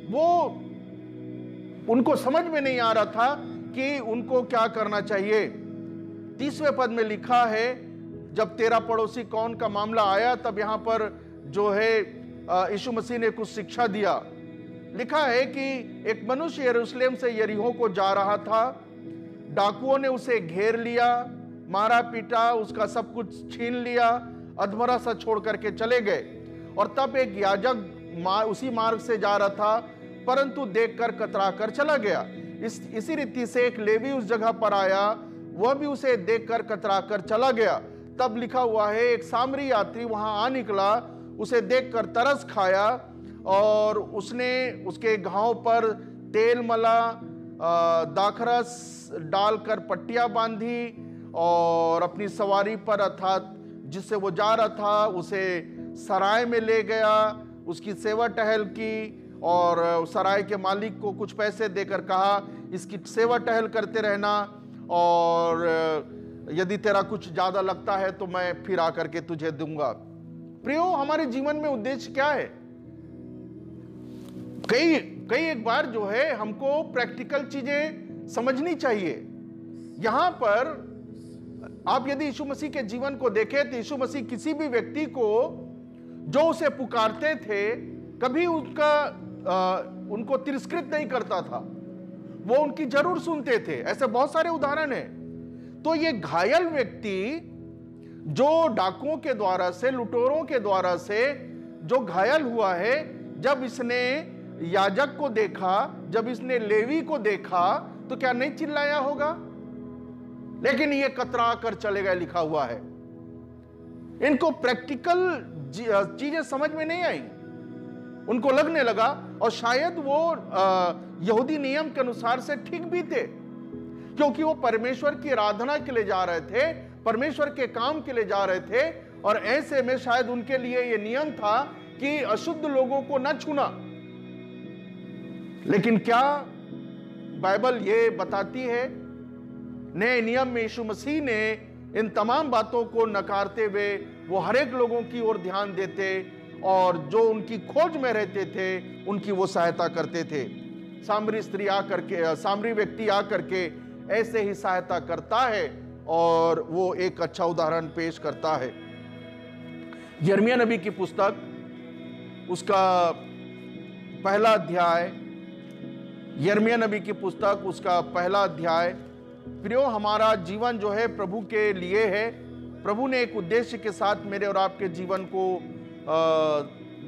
S3: वो उनको समझ में नहीं आ रहा था कि उनको क्या करना चाहिए। 30वें पद में लिखा है, जब तेरा पड़ोसी कौन का मामला आया तब यहां पर जो है यीशु मसीह ने कुछ शिक्षा दिया। लिखा है कि एक मनुष्य यरूशलेम से यरीहो को जा रहा था। डाकुओं ने उसे घेर लिया, मारा पीटा, उसका सब कुछ छीन लिया, अधमरा सा छोड़ करके चले गए। और तब एक याजक उसी मार्ग से जा रहा था, परंतु देखकर कतरा कर चला गया। इसी रीति से एक लेवी उस जगह पर आया, वह भी उसे देखकर कतरा कर चला गया। तब लिखा हुआ है, एक सामरी यात्री वहां आ निकला, उसे देखकर तरस खाया और उसने उसके घाव पर तेल मला, दाखरस डालकर पट्टियां बांधी और अपनी सवारी पर अर्थात जिससे वो जा रहा था उसे सराय में ले गया, उसकी सेवा टहल की और सराय के मालिक को कुछ पैसे देकर कहा इसकी सेवा टहल करते रहना और यदि तेरा कुछ ज्यादा लगता है तो मैं फिर आकर के तुझे दूंगा। प्रियो, हमारे जीवन में उद्देश्य क्या है? कई एक बार जो है हमको प्रैक्टिकल चीजें समझनी चाहिए। यहां पर आप यदि यीशु मसीह के जीवन को देखें तो यीशु मसीह किसी भी व्यक्ति को जो उसे पुकारते थे कभी उनको तिरस्कृत नहीं करता था, वो उनकी जरूर सुनते थे। ऐसे बहुत सारे उदाहरण हैं। तो ये घायल व्यक्ति जो डाकुओं के द्वारा से, लुटेरों के द्वारा से जो घायल हुआ है, जब इसने याजक को देखा, जब इसने लेवी को देखा तो क्या नहीं चिल्लाया होगा? लेकिन ये कतरा कर चले गए, लिखा हुआ है। इनको प्रैक्टिकल चीजें समझ में नहीं आई, उनको लगने लगा और शायद वो यहूदी नियम के अनुसार से ठीक भी थे, क्योंकि वो परमेश्वर की आराधना के लिए जा रहे थे, परमेश्वर के काम के लिए जा रहे थे। और ऐसे में शायद उनके लिए यह नियम था कि अशुद्ध लोगों को न छूना। लेकिन क्या बाइबल ये बताती है? नए नियम में यीशु मसीह ने इन तमाम बातों को नकारते हुए वो हर एक लोगों की ओर ध्यान देते और जो उनकी खोज में रहते थे उनकी वो सहायता करते थे। सामरी व्यक्ति आकर के ऐसे ही सहायता करता है और वो एक अच्छा उदाहरण पेश करता है। यिर्मयाह नबी की पुस्तक उसका पहला अध्याय, यिर्मयाह नबी की पुस्तक उसका पहला अध्याय। प्रियो, हमारा जीवन जो है प्रभु के लिए है। प्रभु ने एक उद्देश्य के साथ मेरे और आपके जीवन को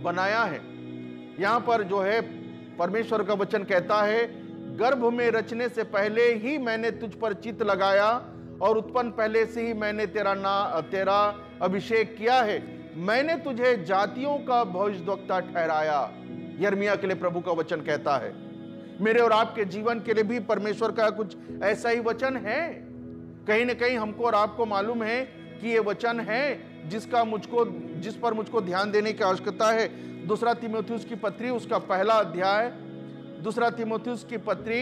S3: बनाया है। यहां पर जो है परमेश्वर का वचन कहता है, गर्भ में रचने से पहले ही मैंने तुझ पर चित्त लगाया और उत्पन्न पहले से ही मैंने तेरा अभिषेक किया है। मैंने तुझे जातियों का भविष्यद्वक्ता ठहराया। यिर्मयाह के लिए प्रभु का वचन कहता है। मेरे और आपके जीवन के लिए भी परमेश्वर का कुछ ऐसा ही वचन है। कहीं ना कहीं हमको और आपको मालूम है कि ये वचन है जिस पर मुझको ध्यान देने की आवश्यकता है। दूसरा तीमुथियुस की पत्री उसका पहला अध्याय, दूसरा तीमुथियुस की पत्री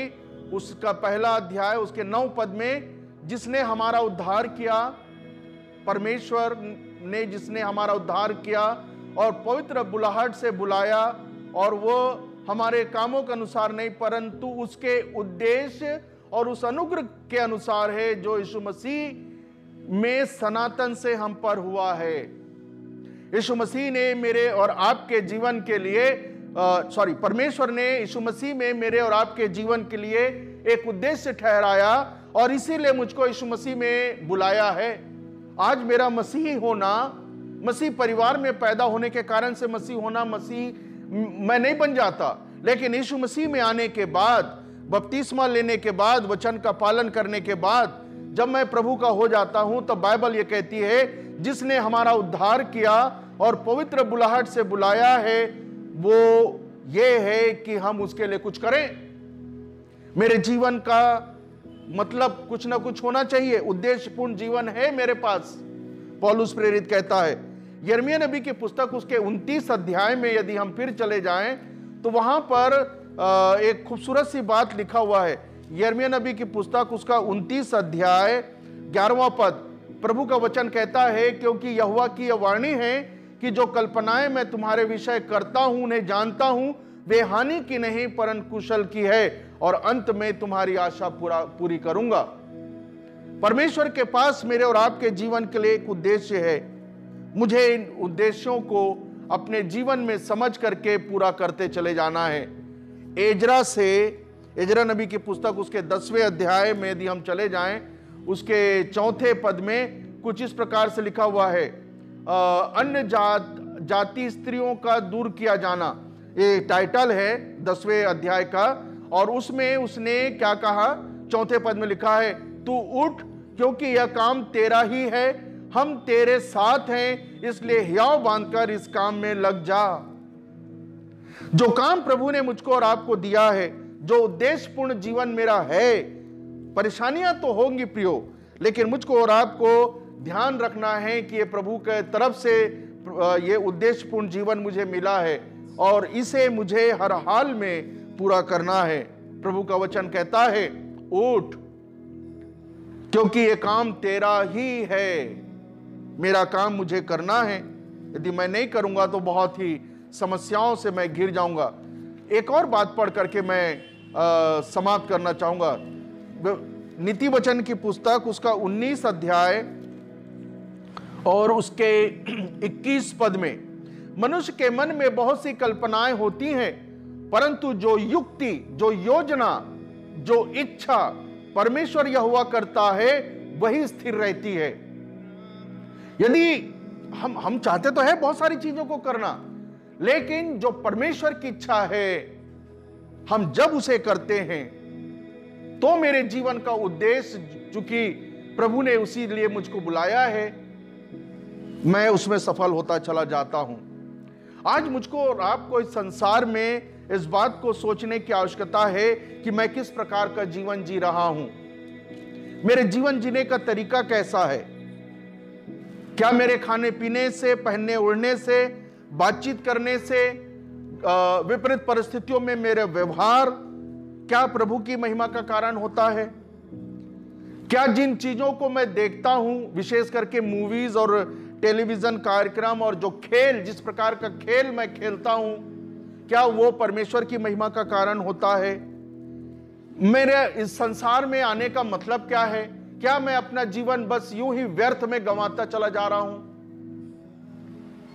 S3: उसका पहला अध्याय उसके 9 पद में, जिसने हमारा उद्धार किया, परमेश्वर ने जिसने हमारा उद्धार किया और पवित्र बुलाहट से बुलाया, और वो हमारे कामों के अनुसार नहीं परंतु उसके उद्देश्य और उस अनुग्रह के अनुसार है जो यीशु मसीह में सनातन से हम पर हुआ है। यीशु मसीह ने मेरे और आपके जीवन के लिए परमेश्वर ने यीशु मसीह में मेरे और आपके जीवन के लिए एक उद्देश्य ठहराया और इसीलिए मुझको यीशु मसीह में बुलाया है। आज मेरा मसीही होना, मसीह परिवार में पैदा होने के कारण से मसीह होना, मसीह मैं नहीं बन जाता, लेकिन यीशु मसीह में आने के बाद, बपतिस्मा लेने के बाद, वचन का पालन करने के बाद जब मैं प्रभु का हो जाता हूं, तब बाइबल ये कहती है जिसने हमारा उद्धार किया और पवित्र बुलाहट से बुलाया है वो ये है कि हम उसके लिए कुछ करें। मेरे जीवन का मतलब कुछ ना कुछ होना चाहिए, उद्देश्यपूर्ण जीवन है मेरे पास। पौलुस प्रेरित कहता है, यिर्मयाह नबी की पुस्तक उसके 29 अध्याय में यदि हम फिर चले जाएं तो वहां पर एक खूबसूरत सी बात लिखा हुआ है। यिर्मयाह नबी की पुस्तक उसका 29 अध्याय 11वां पद, प्रभु का वचन कहता है, क्योंकि यहोवा की यह वाणी है कि जो कल्पनाएं मैं तुम्हारे विषय करता हूं उन्हें जानता हूं, वे हानि की नहीं परंतु कुशल की है, और अंत में तुम्हारी आशा पूरी करूंगा। परमेश्वर के पास मेरे और आपके जीवन के लिए एक उद्देश्य है। मुझे इन उद्देश्यों को अपने जीवन में समझ करके पूरा करते चले जाना है। एजरा नबी की पुस्तक उसके 10वें अध्याय में यदि हम चले जाएं, उसके 4 पद में कुछ इस प्रकार से लिखा हुआ है, अन्य जाति स्त्रियों का दूर किया जाना, ये टाइटल है 10वें अध्याय का। और उसमें उसने क्या कहा, 4 पद में लिखा है, तू उठ क्योंकि यह काम तेरा ही है, हम तेरे साथ हैं, इसलिए हियाव बांधकर इस काम में लग जा। जो काम प्रभु ने मुझको और आपको दिया है, जो उद्देश्यपूर्ण जीवन मेरा है, परेशानियां तो होंगी प्रियो, लेकिन मुझको और आपको ध्यान रखना है कि ये प्रभु के तरफ से ये उद्देश्यपूर्ण जीवन मुझे मिला है और इसे मुझे हर हाल में पूरा करना है। प्रभु का वचन कहता है, उठ क्योंकि ये काम तेरा ही है, मेरा काम मुझे करना है। यदि मैं नहीं करूंगा तो बहुत ही समस्याओं से मैं घिर जाऊंगा। एक और बात पढ़ करके मैं समाप्त करना चाहूंगा। नीति वचन की पुस्तक उसका 19 अध्याय और उसके 21 पद में, मनुष्य के मन में बहुत सी कल्पनाएं होती हैं, परंतु जो युक्ति, जो योजना, जो इच्छा परमेश्वर यहोवा करता है वही स्थिर रहती है। यदि हम चाहते तो है बहुत सारी चीजों को करना, लेकिन जो परमेश्वर की इच्छा है हम जब उसे करते हैं तो मेरे जीवन का उद्देश्य, चूंकि प्रभु ने उसी लिए मुझको बुलाया है, मैं उसमें सफल होता चला जाता हूं। आज मुझको और आपको इस संसार में इस बात को सोचने की आवश्यकता है कि मैं किस प्रकार का जीवन जी रहा हूं, मेरे जीवन जीने का तरीका कैसा है। क्या मेरे खाने पीने से, पहनने ओढ़ने से, बातचीत करने से, विपरीत परिस्थितियों में मेरे व्यवहार क्या प्रभु की महिमा का कारण होता है? क्या जिन चीजों को मैं देखता हूं, विशेष करके मूवीज और टेलीविजन कार्यक्रम और जो खेल, जिस प्रकार का खेल मैं खेलता हूं, क्या वो परमेश्वर की महिमा का कारण होता है? मेरे इस संसार में आने का मतलब क्या है? क्या मैं अपना जीवन बस यूं ही व्यर्थ में गंवाता चला जा रहा हूं?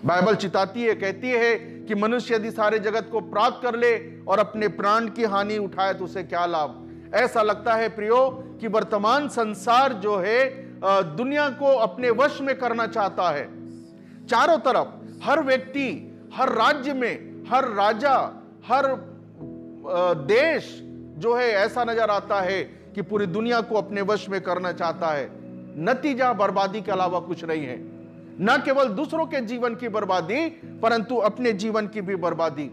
S3: बाइबल चिताती है, कहती है कि मनुष्य यदि सारे जगत को प्राप्त कर ले और अपने प्राण की हानि उठाए तो उसे क्या लाभ। ऐसा लगता है प्रियो कि वर्तमान संसार जो है दुनिया को अपने वश में करना चाहता है। चारों तरफ हर व्यक्ति, हर राज्य में, हर राजा, हर देश जो है ऐसा नजर आता है कि पूरी दुनिया को अपने वश में करना चाहता है। नतीजा बर्बादी के अलावा कुछ नहीं है। न केवल दूसरों के जीवन की बर्बादी, परंतु अपने जीवन की भी बर्बादी।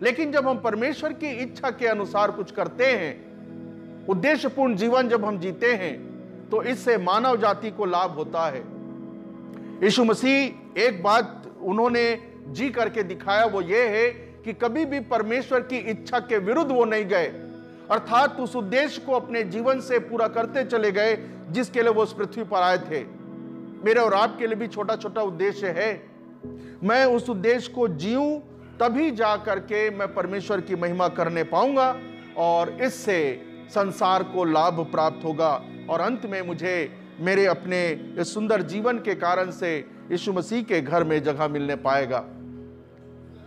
S3: लेकिन जब हम परमेश्वर की इच्छा के अनुसार कुछ करते हैं, उद्देश्यपूर्ण जीवन जब हम जीते हैं, तो इससे मानव जाति को लाभ होता है। यीशु मसीह एक बात उन्होंने जी करके दिखाया, वो ये है कि कभी भी परमेश्वर की इच्छा के विरुद्ध वो नहीं गए, अर्थात उस उद्देश्य को अपने जीवन से पूरा करते चले गए जिसके लिए वो उस पृथ्वी पर आए थे। मेरे और आपके लिए भी छोटा छोटा उद्देश्य है। मैं उस उद्देश्य को जीऊं, तभी जा करके मैं परमेश्वर की महिमा करने पाऊंगा और इससे संसार को लाभ प्राप्त होगा और अंत में मुझे मेरे अपने इस सुंदर जीवन के कारण से यीशु मसीह के घर में जगह मिलने पाएगा।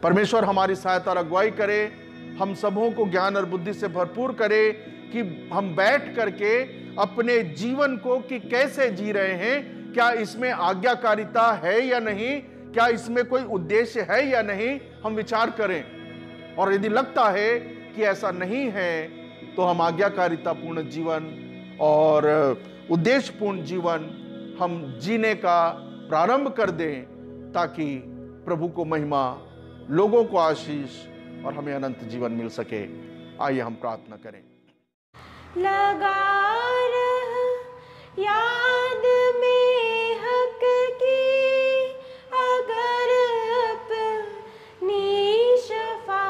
S3: परमेश्वर हमारी सहायता और अगुवाई करे, हम सबों को ज्ञान और बुद्धि से भरपूर करे कि हम बैठ करके अपने जीवन को कि कैसे जी रहे हैं, क्या इसमें आज्ञाकारिता है या नहीं, क्या इसमें कोई उद्देश्य है या नहीं, हम विचार करें। और यदि लगता है कि ऐसा नहीं है तो हम आज्ञाकारिता पूर्ण जीवन और उद्देश्यपूर्ण जीवन हम जीने का प्रारंभ कर दें, ताकि प्रभु को महिमा, लोगों को आशीष और हमें अनंत जीवन मिल सके। आइए हम प्रार्थना करें।
S2: लगा रह याद में हक की, अगर अपनी शफा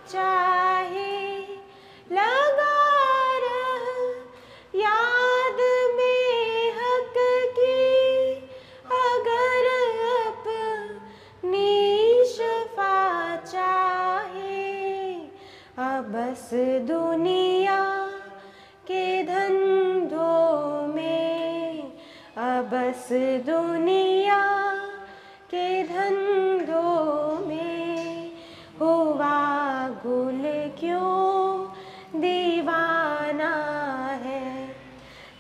S2: चाहे। लगा रह याद में हक की, अगर अपनी शफा चाहे। अब बस दुनिया के धंधों में, अब बस दुनिया के धंधों में, हुआ गुल क्यों दीवाना है।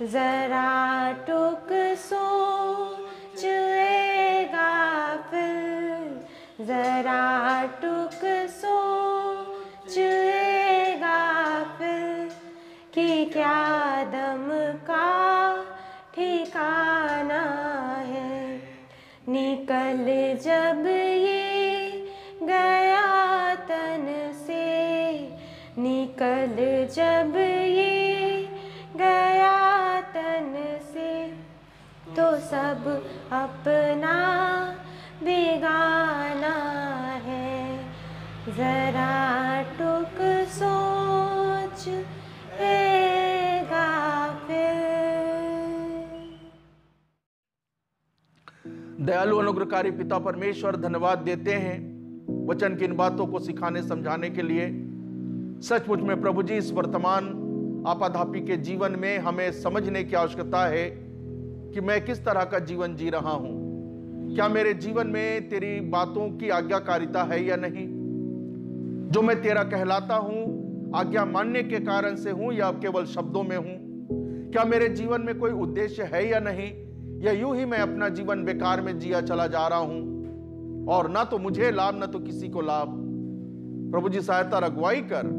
S2: जरा टुक सोच ए गाफिल, जरा टुक सोच ए गाफिल, कि क्या दम का ठिकाना है। निकल जब ये गया तन से, निकल जब ये गया तन से, तो सब अपना बेगाना है। जरा टुक सोच ए गाफिल।
S3: दयालु अनुग्रहकारी पिता परमेश्वर, धन्यवाद देते हैं वचन की इन बातों को सिखाने समझाने के लिए। सचमुच में प्रभु जी, इस वर्तमान आपाधापी के जीवन में हमें समझने की आवश्यकता है कि मैं किस तरह का जीवन जी रहा हूं। क्या मेरे जीवन में तेरी बातों की आज्ञाकारिता है या नहीं? जो मैं तेरा कहलाता हूं, आज्ञा मानने के कारण से हूं या केवल शब्दों में हूं? क्या मेरे जीवन में कोई उद्देश्य है या नहीं, या यूं ही मैं अपना जीवन बेकार में जिया चला जा रहा हूं और ना तो मुझे लाभ ना तो किसी को लाभ? प्रभु जी, सहायता अगुवाई कर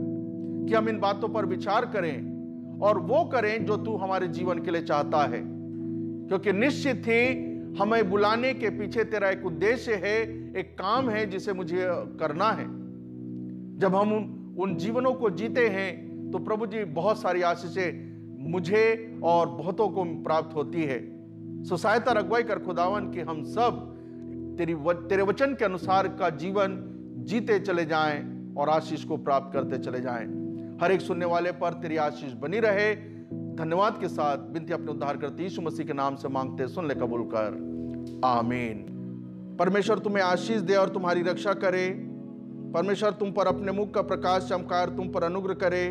S3: कि हम इन बातों पर विचार करें और वो करें जो तू हमारे जीवन के लिए चाहता है, क्योंकि निश्चित ही हमें बुलाने के पीछे तेरा एक उद्देश्य है, एक काम है जिसे मुझे करना है। जब हम उन जीवनों को जीते हैं तो प्रभु जी, बहुत सारी आशीषें मुझे और बहुतों को प्राप्त होती है। सो सहायता अगुवाई कर खुदावन कि हम सब तेरे वचन के अनुसार का जीवन जीते चले जाएं और आशीष को प्राप्त करते चले जाएं। हर एक सुनने वाले पर तेरी आशीष बनी रहे। धन्यवाद के साथ विनती अपने उद्धार करते यीशु मसीह के नाम से मांगते, सुन ले, कबूल कर। आमीन। परमेश्वर तुम्हें आशीष दे और तुम्हारी रक्षा करे। परमेश्वर तुम पर अपने मुख का प्रकाश चमकार तुम पर अनुग्रह करे।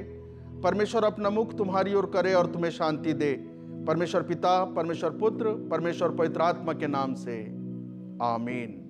S3: परमेश्वर अपना मुख तुम्हारी ओर करे और तुम्हें शांति दे। परमेश्वर पिता, परमेश्वर पुत्र, परमेश्वर पवित्र आत्मा के नाम से आमीन।